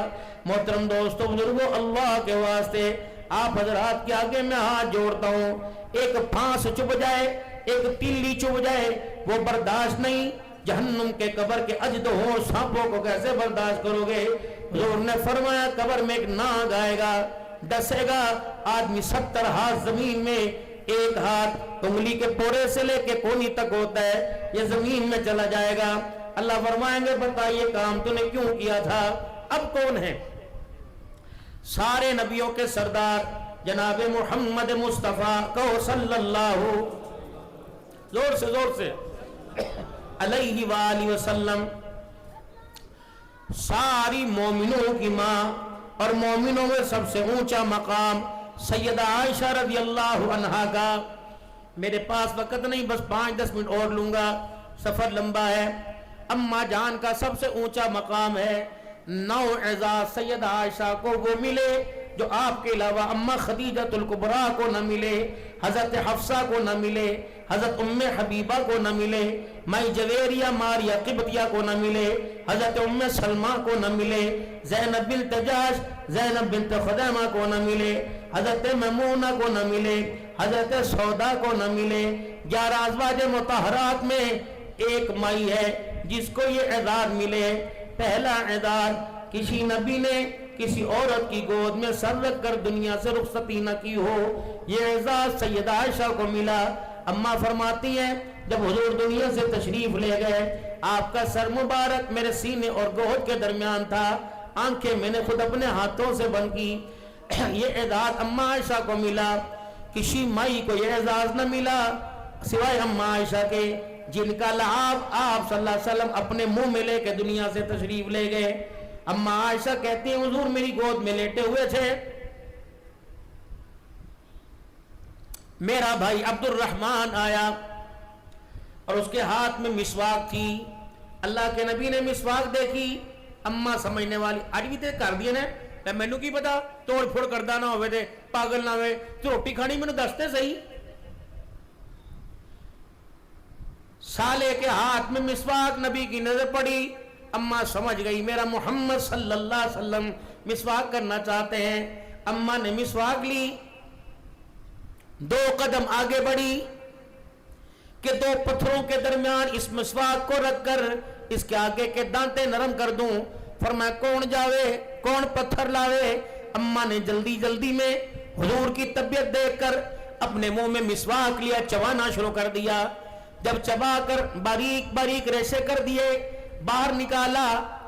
محترم دوستو بزرگو، اللہ کے واسطے آپ حضرات کے آگے میں ہاتھ جوڑتا ہوں، ایک پھانس چب جائے، ایک تیلی چب جائے، وہ برداشت نہیں، جہنم کے قبر کے اجد ہو سانپوں کو کیسے برداشت کرو گے؟ حضور نے فرمایا قبر میں ایک ناگ آئے گا، ڈسے گا، آدمی 70 ہاتھ زمین میں، ایک ہاتھ انگلی کے پورے سے لے کے کونی تک ہوتا ہے، یہ زمین میں چلا جائے گا۔ اللہ فرمائیں گے بتا یہ کام تو نے کیوں کیا تھا؟ اب کون ہے؟ سارے نبیوں کے سردار جناب محمد مصطفیٰ کہو صلی اللہ زور سے علیہ وآلہ وسلم، ساری مومنوں کی ماں اور مومنوں میں سب سے اونچا مقام سیدہ عائشہ رضی اللہ عنہا کا۔ میرے پاس وقت نہیں، بس 5-10 منٹ اور لوں گا، سفر لمبا ہے۔ اماں جان کا سب سے اونچا مقام ہے، 9 اعزاز سیدہ عائشہ کو وہ ملے جو آپ کے علاوہ اماں خدیجہ الکبریٰ کو نہ ملے، حضرت حفصہ کو نہ ملے، حضرت ام حبیبہ کو نہ ملے، مائی جویریہ ماریہ قبطیہ کو نہ ملے، حضرت ام سلمہ کو نہ ملے، زینب بنت جاش، زینب بنت خزیمہ کو نہ ملے، حضرت میمونہ کو نہ ملے، حضرت سودا کو نہ ملے۔ 11 ازواج مطہرات میں ایک مائی ہے جس کو یہ اعزاز ملے۔ پہلا اعزاز کسی نبی نے کسی عورت کی گود میں سر رکھ کر دنیا سے رخصتی نہ کی ہو، یہ اعزاز سیدہ عائشہ کو ملا۔ اماں فرماتی ہیں جب حضور دنیا سے تشریف لے گئے، آپ کا سر مبارک میرے سینے اور گود کے درمیان تھا، آنکھیں میں نے خود اپنے ہاتھوں سے بند کی، یہ اعزاز اماں عائشہ کو ملا۔ کسی مائی کو یہ اعزاز نہ ملا سوائے اماں عائشہ کے، جن کا لعاب آپ صلی اللہ علیہ وسلم اپنے منہ میں لے کے دنیا سے تشریف لے گئے۔ اماں عائشہ کہتی ہیں حضور میری گود میں لیٹے ہوئے تھے، میرا بھائی عبد الرحمن آیا اور اس کے ہاتھ میں مسواک تھی، اللہ کے نبی نے مسواک دیکھی، اماں سمجھنے والی آج بھی تے کر دیے نے، مینو کی پتا توڑ پھوڑ کردہ نہ ہوئے تھے، پاگل نہ ہوئے، تو روٹی کھانی میں نے دستے صحیح۔ سالے کے ہاتھ میں مسواک، نبی کی نظر پڑی، اماں سمجھ گئی میرا محمد صلی اللہ علیہ وسلم مسواک کرنا چاہتے ہیں۔ اماں نے مسواک لی، 2 قدم آگے بڑھی کہ 2 پتھروں کے درمیان اس مسواک کو رکھ کر اس کے آگے کے دانتے نرم کر دوں۔ فرمایا کون جاوے، کون پتھر لاوے؟ اماں نے جلدی میں حضور کی طبیعت دیکھ کر اپنے منہ میں مسواک لیا، چبانا شروع کر دیا۔ جب چبا کر باریک ریشے کر دیے، باہر نکالا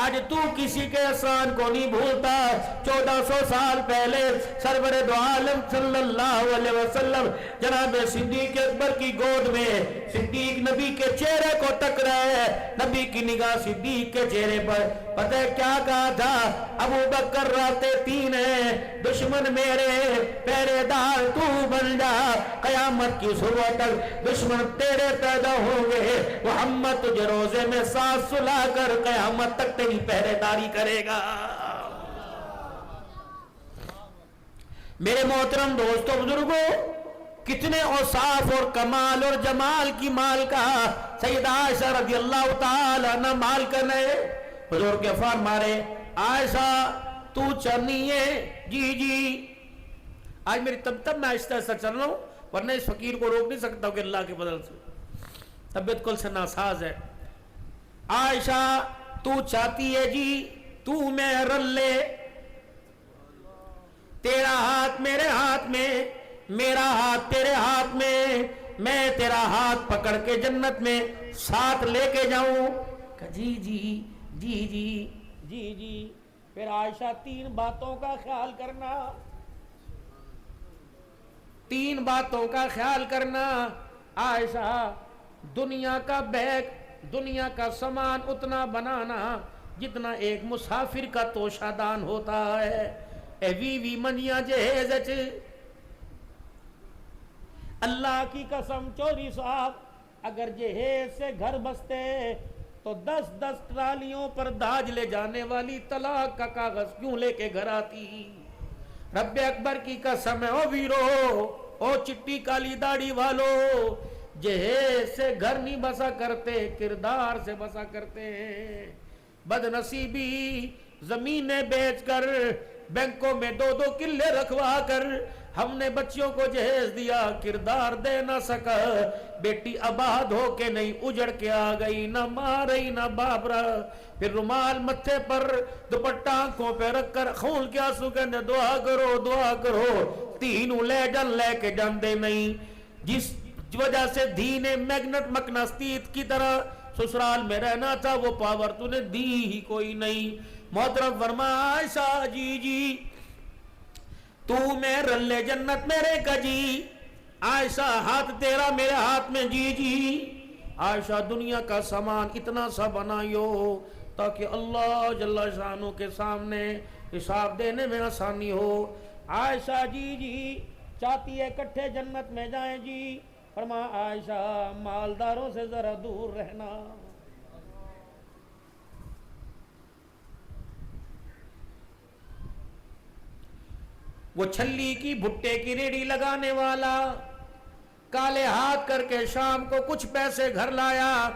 آج تو کسی کے احسان کو نہیں بھولتا. 1400 سال پہلے سرور دو عالم صلی اللہ علیہ وسلم جناب صدیق اکبر کی گود میں صدیق نبی کے چہرے کو تک رہے ہیں. نبی کی نگاہ صدیق کے چہرے پر پتہ ہے کیا کہا تھا؟ ابو بکر راتیں 3 ہیں، دشمن میرے پہرے دار تو بن جا، قیامت کی صبح تک دشمن تیرے پیدا ہوں گے. محمد تجھے روزے میں سانس سلا کر قیامت تک تیری پہرے داری کرے گا. میرے محترم دوستو بزرگوں، کتنے اوصاف اور کمال اور جمال کی مالکہ سیدہ عائشہ رضی اللہ تعالی عنہ مالکہ نے. حضور کے فرما رہے عائشہ تو چلنی ہے؟ جی جی. آج میری تب میں آہستہ آہستہ چل رہا ہوں، ورنہ اس فقیر کو روک نہیں سکتا ہوں کہ اللہ کے فضل سے طبیعت کل سے ناساز ہے. عائشہ تو چاہتی ہے جی تو میں رل لے، تیرا ہاتھ میرے ہاتھ میں، میرا ہاتھ تیرے ہاتھ میں، میں تیرا ہاتھ پکڑ کے جنت میں ساتھ لے کے جاؤں. جی جی جی جی جی جی. پھر عائشہ 3 باتوں کا خیال کرنا، 3 باتوں کا خیال کرنا. عائشہ دنیا کا بیگ، دنیا کا سامان اتنا بنانا جتنا ایک مسافر کا توشہ دان ہوتا ہے. اے وی منیاں جہیز اچ اللہ کی قسم چوری صاحب اگر جہیز سے گھر بستے تو 10 ٹرالیوں پر داج لے جانے والی طلاق کا کاغذ کیوں لے کے گھر آتی. رب اکبر کی قسم ہے او ویرو، او چٹی کالی داڑھی والو، جہیز سے گھر نہیں بسا کرتے، کردار سے بسا کرتے ہیں. بد نصیبی زمینیں بیچ کر بینکوں میں 2 کلے رکھوا کر ہم نے بچیوں کو جہیز دیا، کردار دے نہ سکا. بیٹی آباد ہو کے نہیں اجڑ کے آ گئی، نہ ماں رہی نہ باپ رہا. پھر رومال متھے پر دوپٹہ آنکھوں پہ رکھ کر خون کے آنسو کہنے دعا کرو دعا کرو. 3 لے جن لے کے جان دے نہیں. جس وجہ سے دھی نے میگنٹ مقناطیس کی طرح سسرال میں رہنا تھا وہ پاور تو نے دی ہی کوئی نہیں. محترم فرمایا عائشہ جی جی تو میں رلے جنت میرے کا جی. عائشہ ہاتھ تیرا میرے ہاتھ میں جی جی. عائشہ دنیا کا سامان اتنا سا بنائیو تاکہ اللہ جل شانہ کے سامنے حساب دینے میں آسانی ہو. عائشہ جی جی چاہتی ہے کٹھے جنت میں جائیں جی. فرما عائشہ مالداروں سے ذرا دور رہنا. وہ چھلی کی بھٹے کی ریڑھی لگانے والا کالے ہاتھ کر کے شام کو کچھ پیسے گھر لایا.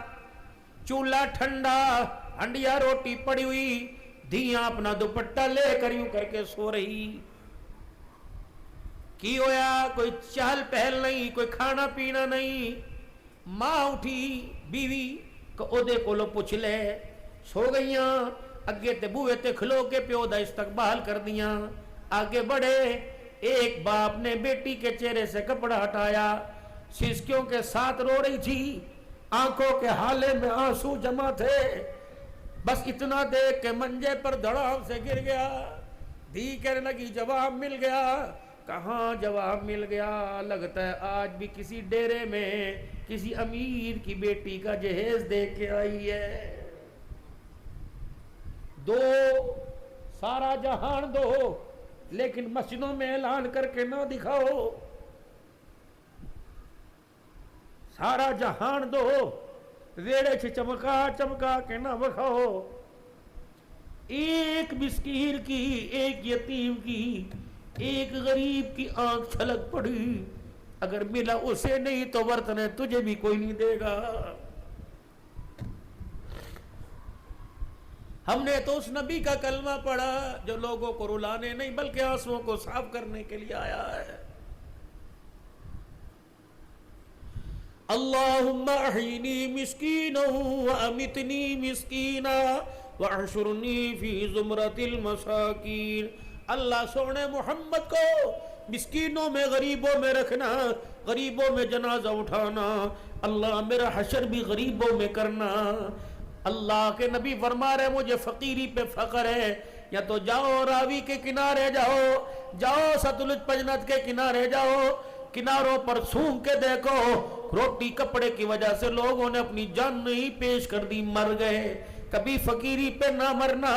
چولہا ٹھنڈا، ہنڈیا روٹی پڑی ہوئی، دھیاں اپنا دوپٹہ لے کر یوں کر کے سو رہی. کی ہویا؟ کوئی چہل پہل نہیں، کوئی کھانا پینا نہیں. ماں اٹھی بیوی کہ اودے کو لو پوچھ لے. سو گئیاں، اگے تے بوئے تے کھلو کے پیو دا استقبال کر دیاں. آگے بڑھے، ایک باپ نے بیٹی کے چہرے سے کپڑا ہٹایا، سسکیوں کے ساتھ رو رہی تھی، آنکھوں کے حالے میں آنسو جمع تھے. بس اتنا دیکھ کے منجے پر دھڑام سے گر گیا. دھی کہنے لگی جواب مل گیا. کہاں جواب مل گیا؟ لگتا ہے آج بھی کسی ڈیرے میں کسی امیر کی بیٹی کا جہیز دے کے آئی ہے. دو سارا جہان دو لیکن مسجدوں میں اعلان کر کے نہ دکھاؤ. سارا جہان دو ریڑے سے چمکا چمکا کے نہ بکھاؤ. ایک مسکین کی، ایک یتیم کی، ایک غریب کی آنکھ چھلک پڑی، اگر ملا اسے نہیں تو برتنے تجھے بھی کوئی نہیں دے گا. ہم نے تو اس نبی کا کلمہ پڑھا جو لوگوں کو رلانے نہیں بلکہ آنسوؤں کو صاف کرنے کے لیے آیا ہے. اللہم احینی مسکینا وامتنی مسکینا واحشرنی فی زمرۃ المساکین. اللہ سونے محمد کو مسکینوں میں غریبوں میں رکھنا، غریبوں میں جنازہ اٹھانا. اللہ میرا حشر بھی غریبوں میں کرنا. اللہ کے نبی فرما رہے مجھے فقیری پہ فخر ہے، یا تو جاؤ راوی کے کنارے جاؤ ستلج پنجنت کے کنارے جاؤ، کناروں پر سونگ کے دیکھو، روٹی کپڑے کی وجہ سے لوگوں نے اپنی جان نہیں پیش کر دی، مر گئے، کبھی فقیری پہ نہ مرنا۔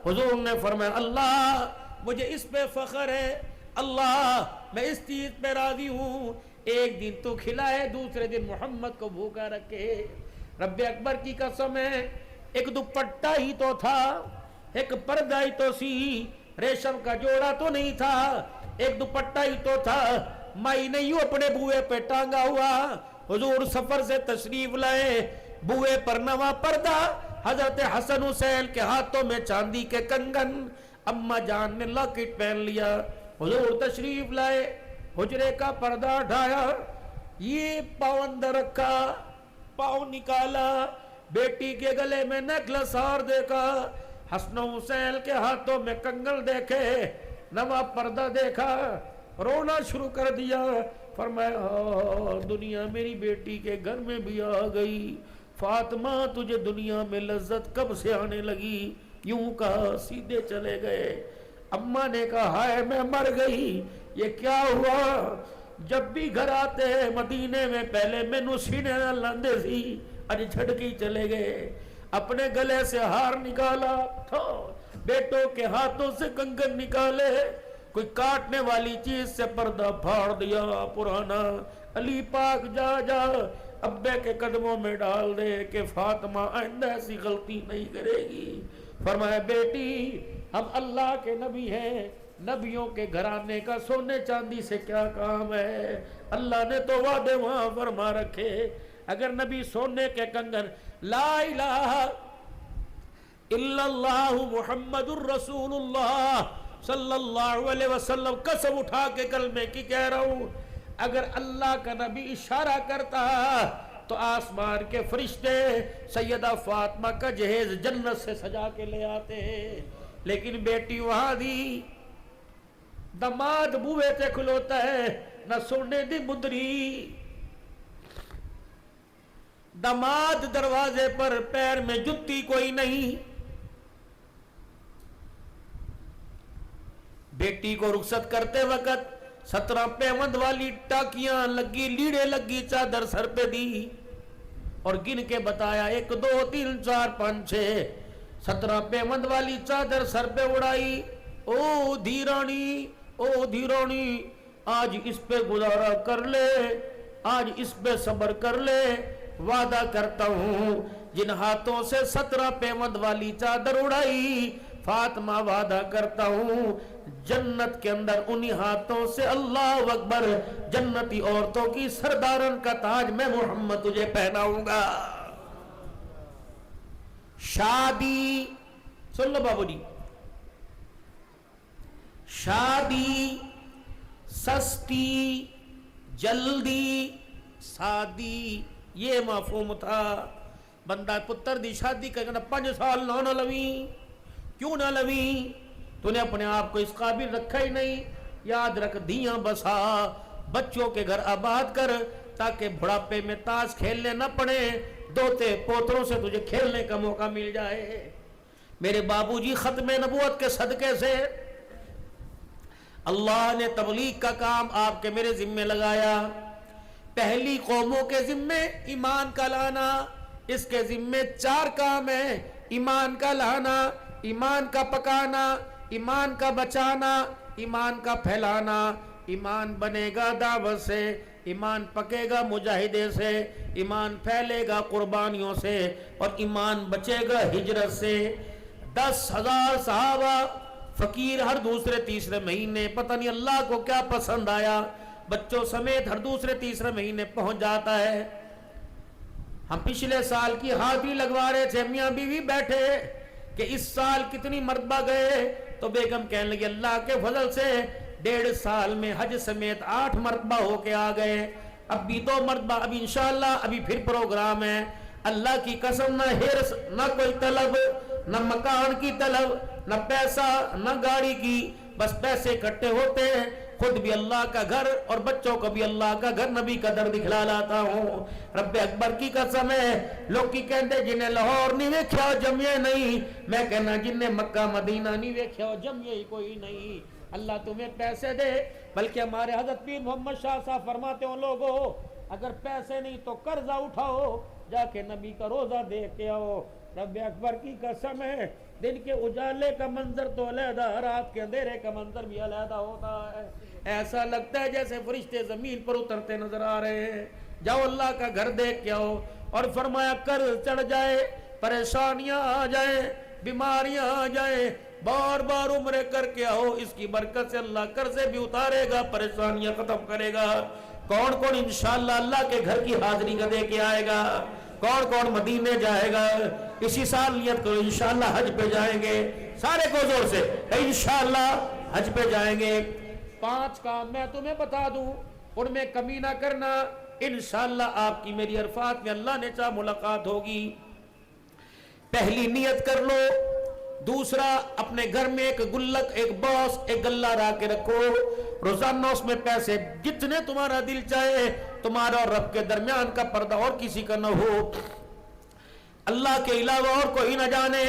حضور نے فرمایا اللہ مجھے اس پہ فخر ہے، اللہ میں اس چیز پہ راضی ہوں، ایک دن تو کھلائے دوسرے دن محمد کو بھوکا رکھے۔ رب اکبر کی قسم ہے، ایک دوپٹہ ہی تو تھا، ایک پردہ ہی تو سی، ریشم کا جوڑا تو نہیں تھا، ایک دوپٹہ ہی تو تھا، مائی نہیں اپنے بوئے پہ ٹانگا ہوا۔ حضور سفر سے تشریف لائے، بوئے پر نواں پردہ، حضرت حسن حسین کے ہاتھوں میں چاندی کے کنگن، اماں جان نے لاکٹ پہن لیا۔ حضور تشریف لائے، حجرے کا پردہ اٹھایا، یہ پاؤں اندر رکھا، پاؤں نکالا، بیٹی کے گلے میں نیکلس ہار دیکھا، حسن حسین کے ہاتھوں میں کنگن دیکھے، نواں پردہ دیکھا، رونا شروع کر دیا۔ فرمایا دنیا میری بیٹی کے گھر میں بھی آ گئی، فاطمہ تجھے دنیا میں لذت کب سے آنے لگی؟ یوں کہا سیدھے چلے گئے۔ اماں نے کہا ہائے میں مر گئی، یہ کیا ہوا؟ جب بھی گھر آتے مدینے میں پہلے مینوں سینے نہ لاندے سی، اج جھٹکی چلے گئے، اپنے گلے سے ہار نکالا، بیٹوں کے ہاتھوں سے کنگن نکالے، کوئی کاٹنے والی چیز سے پردہ پھاڑ دیا پرانا۔ علی پاک جا ابے کے قدموں میں ڈال دے کہ فاطمہ آئندہ ایسی غلطی نہیں کرے گی۔ فرمایا بیٹی ہم اللہ کے نبی ہیں، نبیوں کے گھرانے کا سونے چاندی سے کیا کام ہے؟ اللہ نے تو وعدے وہاں فرما رکھے، اگر نبی سونے کے کنگن لا الہ الا اللہ محمد الرسول اللہ صلی اللہ علیہ وسلم، قسم اٹھا کے کلمے کی کہہ رہا ہوں، اگر اللہ کا نبی اشارہ کرتا تو آسمان کے فرشتے سیدہ فاطمہ کا جہیز جنت سے سجا کے لے آتے ہیں، لیکن بیٹی وہاں دی، دماد بوئے تے کھلوتا ہے، نہ سونے دی مدری، دماد دروازے پر، پیر میں جتی کوئی نہیں۔ بیٹی کو رخصت کرتے وقت 17 پیوند والی ٹاکیاں لگی، لیڑے لگی، چادر سر پہ دی اور گن کے بتایا 1 2 3 4 5 6، 17 پیوند والی چادر سر پہ اڑائی۔ او دھیرانی آج اس پہ گزارا کر لے، آج اس پہ صبر کر لے، وعدہ کرتا ہوں جن ہاتھوں سے 17 پیوند والی چادر اڑائی، فاطمہ وعدہ کرتا ہوں جنت کے اندر انہی ہاتھوں سے اللہ اکبر جنتی عورتوں کی سردارن کا تاج میں محمد تجھے پہناؤں گا۔ شادی سن لو بابو جی، شادی سستی جلدی سادی، یہ مفہوم تھا۔ بندہ پتر دی شادی کرنا 5 سال نہ لویں، کیوں نہ لویں؟ تو نے اپنے آپ کو اس قابل رکھا ہی نہیں۔ یاد رکھ دیاں بسا، بچوں کے گھر آباد کر تاکہ بڑھاپے میں تاش کھیلنے نہ پڑے، دوتے پوتروں سے تجھے کھیلنے کا موقع مل جائے۔ میرے بابو جی ختم نبوت کے صدقے سے اللہ نے تبلیغ کا کام آپ کے میرے ذمے لگایا۔ پہلی قوموں کے ذمے ایمان کا لانا، اس کے ذمے 4 کام ہیں: ایمان کا لانا، ایمان کا پکانا، ایمان کا بچانا، ایمان کا پھیلانا۔ ایمان بنے گا دعوت سے، ایمان پکے گا مجاہدے سے، ایمان پھیلے گا قربانیوں سے، اور ایمان بچے گا ہجرت سے۔ 10,000 صحابہ فقیر ہر دوسرے تیسرے مہینے، پتہ نہیں اللہ کو کیا پسند آیا، بچوں سمیت ہر دوسرے تیسرے مہینے پہنچ جاتا ہے۔ ہم پچھلے سال کی حاضری لگوا رہے تھے، میاں بیوی بیٹھے کہ اس سال کتنی مرتبہ گئے، تو بیگم کہنے لگی اللہ کے فضل سے 1.5 سال میں حج سمیت 8 مرتبہ ہو کے آ گئے، اب بھی 2 مرتبہ، اب انشاءاللہ ابھی پھر پروگرام ہے۔ اللہ کی قسم نہ ہرس، نہ کوئی طلب، نہ مکان کی طلب، نہ پیسہ، نہ گاڑی کی، بس پیسے اکٹھے ہوتے ہیں، خود بھی اللہ کا گھر اور بچوں کو بھی اللہ کا گھر نبی کا در دکھلا لاتا ہوں. رب اکبر کی قسم ہے, لوگ کی کہتے جنہیں لاہور نہیں ویکھیا جمعے نہیں, میں کہنا جنہیں مکہ مدینہ نہیں ویکھیا جمعے ہی کوئی نہیں. اللہ تمہیں پیسے دے, بلکہ ہمارے حضرت پیر محمد شاہ صاحب فرماتے ہوں لوگوں اگر پیسے نہیں تو قرضہ اٹھاؤ, جا کے نبی کا روزہ دیکھ کے آؤ. رب اکبر کی قسم ہے, دن کے اجالے کا منظر تو علیحدہ, رات کے اندھیرے کا منظر بھی علیحدہ ہوتا ہے. ایسا لگتا ہے جیسے فرشتے زمین پر اترتے نظر آ رہے ہیں. جاؤ اللہ کا گھر دیکھ کے آؤ. اور فرمایا قرض چڑھ جائے, پریشانیاں آ جائیں, بیماریاں آ جائیں, بار بار عمرے کر کے آؤ, اس کی برکت سے اللہ قرضے بھی اتارے گا, پریشانیاں ختم کرے گا. کون کون انشاءاللہ اللہ کے گھر کی حاضری کا دے کے آئے گا؟ کون کون مدینے جائے گا؟ اسی سال نیت کرو انشاءاللہ حج پہ جائیں گے, سارے کو زور سے انشاءاللہ حج پہ جائیں گے. 5 کام میں تمہیں بتا دوں, ان میں کمی نہ کرنا, انشاءاللہ آپ کی میری عرفات میں اللہ نے چاہ ملاقات ہوگی. پہلی نیت کر لو. دوسرا, اپنے گھر میں ایک گلک, ایک باکس, ایک گلہ را کے رکھو, روزانہ اس میں پیسے جتنے تمہارا دل چاہے, تمہارا اور رب کے درمیان کا پردہ اور کسی کا نہ ہو, اللہ کے علاوہ اور کوئی نہ جانے,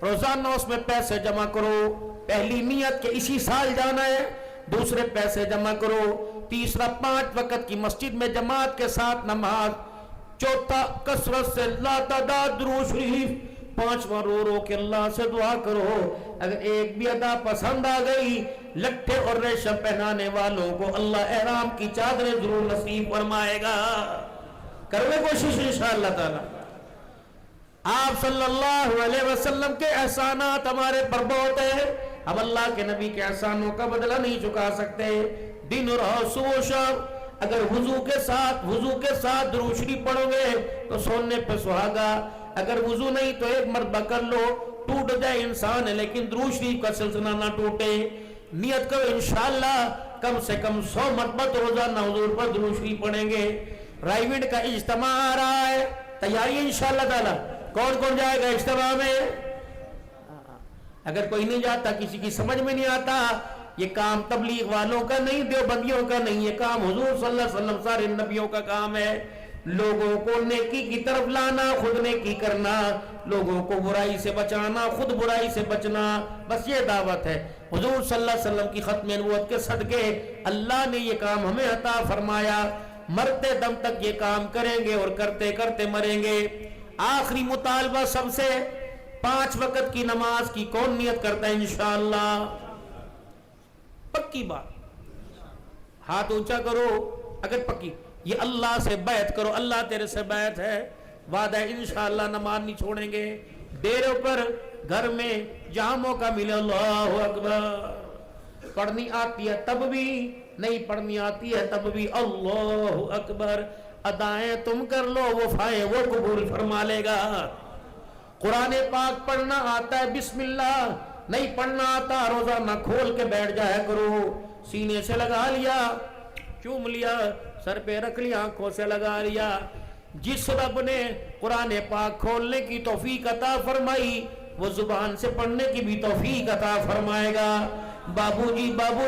روزانہ اس میں پیسے جمع کرو. پہلی نیت کہ اسی سال جانا ہے, دوسرے پیسے جمع کرو. تیسرا, 5 وقت کی مسجد میں جماعت کے ساتھ نماز. چوتھا, کثرت سے لا تعداد درود شریف. 5واں, رو رو کے اللہ سے دعا کرو. اگر ایک بھی ادا پسند آ گئی, لٹھے اور ریشم پہنانے والوں کو اللہ احرام کی چادریں ضرور نصیب فرمائے گا. کرنے کوشش انشاءاللہ تعالی. آپ صلی اللہ علیہ وسلم کے احسانات ہمارے پر بہت ہیں, ہم اللہ کے نبی کے احسانوں کا بدلہ نہیں چکا سکتے. دن اور صبح و شام اگر وضو کے ساتھ درود شریف پڑھو گے تو سونے پہ سہاگا. اگر وضو نہیں تو ایک مرتبہ کر لو, ٹوٹ جائے انسان ہے لیکن درود شریف کا سلسلہ نہ ٹوٹے. نیت کرو انشاءاللہ کم سے کم 100 مرتبہ تو روزانہ حضور پر درود شریف پڑھیں گے. رائیوڈ کا اجتماع آ رہا ہے, تیاری انشاءاللہ تعالی. کون کون جائے گا اجتماع میں؟ اگر کوئی نہیں جاتا, کسی کی سمجھ میں نہیں آتا, یہ کام تبلیغ والوں کا نہیں, دیوبندیوں کا نہیں, یہ کام حضور صلی اللہ علیہ وسلم سارے نبیوں کا کام ہے. لوگوں کو نیکی کی طرف لانا, خود نیکی کرنا, لوگوں کو برائی سے بچانا, خود برائی سے بچنا, بس یہ دعوت ہے. حضور صلی اللہ علیہ وسلم کی ختم نبوت کے صدقے اللہ نے یہ کام ہمیں عطا فرمایا. مرتے دم تک یہ کام کریں گے اور کرتے کرتے مریں گے. آخری مطالبہ سب سے, 5 وقت کی نماز کی کون نیت کرتا ہے انشاءاللہ؟ پکی بات, ہاتھ اونچا کرو اگر پکی. یہ اللہ سے بیعت کرو, اللہ تیرے سے بیعت ہے, وعدہ ہے انشاءاللہ نماز نہیں چھوڑیں گے. ڈیروں پر, گھر میں جہاں موقع ملے اللہ اکبر. پڑھنی آتی ہے تب بھی, نہیں پڑھنی آتی ہے تب بھی اللہ اکبر. ادائیں تم کر لو, وفائیں وہ قبول فرما لے گا. قرآن پاک پڑھنا آتا ہے بسم اللہ, نہیں پڑھنا آتا روزانہ کھول کے بیٹھ جایا کرو. سینے سے لگا لیا, چوم لیا, سر پہ رکھ لیا, آنکھوں سے لگا لیا. جس رب نے قرآن پاک کھولنے کی توفیق عطا فرمائی, وہ زبان سے پڑھنے کی بھی توفیق عطا فرمائے گا. بابو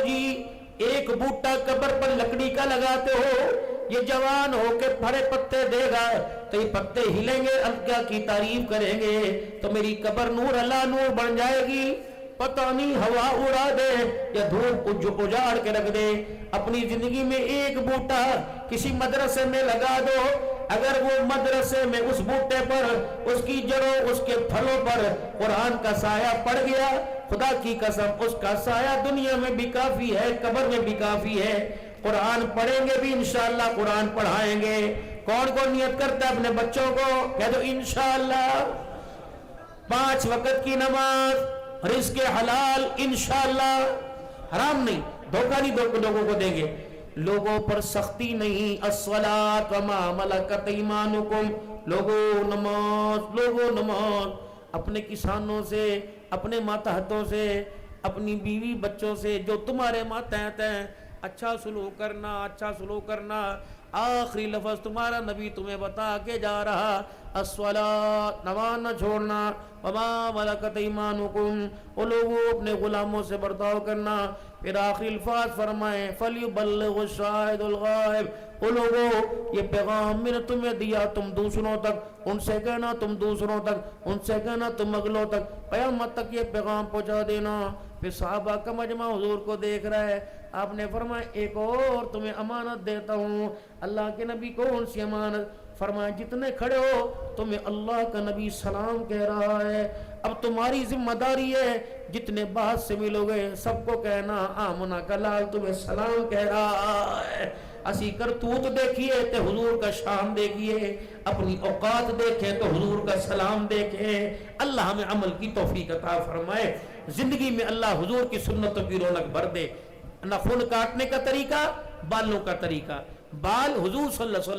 جی, ایک بوٹا قبر پر لکڑی کا لگاتے ہو, یہ جوان ہو کے پھڑے پتے دے گا تو یہ پتے ہلیں گے, اللہ کی تعریف کریں گے تو میری قبر نور اللہ نور بن جائے گی. پتہ نہیں ہوا اڑا دے یا دھوپ اجاڑ کے رکھ دے. اپنی زندگی میں ایک بوٹا کسی مدرسے میں لگا دو, اگر وہ مدرسے میں اس بوٹے پر, اس کی جڑوں, اس کے پھلوں پر قرآن کا سایہ پڑ گیا, خدا کی قسم اس کا سایہ دنیا میں بھی کافی ہے, قبر میں بھی کافی ہے. قرآن پڑھیں گے بھی انشاءاللہ, قرآن پڑھائیں گے. کون کون نیت کرتا ہے اپنے بچوں کو کہہ دو انشاءاللہ. 5 وقت کی نماز, رزق حلال انشاءاللہ, حرام نہیں, دھوکہ نہیں لوگوں کو دیں گے. لوگوں پر سختی نہیں. الصلاۃ وما ملکت ایمانکم, لوگوں نماز. اپنے کسانوں سے, اپنے ماتحتوں سے, اپنی بیوی بچوں سے جو تمہارے ماتحت ہیں, اچھا سلوک کرنا. آخری لفظ تمہارا نبی تمہیں بتا کے جا رہا, الصلاۃ, نماز نہ چھوڑنا, وما ملکت ایمانکم, وہ لوگوں اپنے غلاموں سے برتاؤ کرنا. پھر آخری الفاظ فرمائیں فَلْيُبَلِّغُ الشَّاهِدُ الْغَائِبُ، او لوگو یہ پیغام میں نے تمہیں دیا، تم دوسروں تک، ان سے کہنا تم دوسروں تک، ان سے کہنا تم اگلوں تک، قیامت تک یہ پیغام پہنچا دینا۔ پھر صحابہ کا مجمع حضور کو دیکھ رہا ہے، آپ نے فرمایا ایک اور تمہیں امانت دیتا ہوں۔ اللہ کے نبی کون سی امانت؟ فرمایا جتنے کھڑے ہو تمہیں اللہ کا نبی سلام کہہ رہا ہے، اب تمہاری ذمہ داری ہے جتنے بعد سے ملو گے سب کو کہنا آمنہ کا لال تمہیں سلام کہہ رہا ہے۔ اسی کرتوت دیکھیے تو حضور کا شان دیکھیے، اپنی اوقات دیکھیں تو حضور کا سلام دیکھیں۔ اللہ ہمیں عمل کی توفیق عطا فرمائے، زندگی میں اللہ حضور کی سنتوں کی رونق بھر دے۔ ناخن کاٹنے کا طریقہ، بالوں کا طریقہ، بال حضور صلی اللہ علیہ وسلم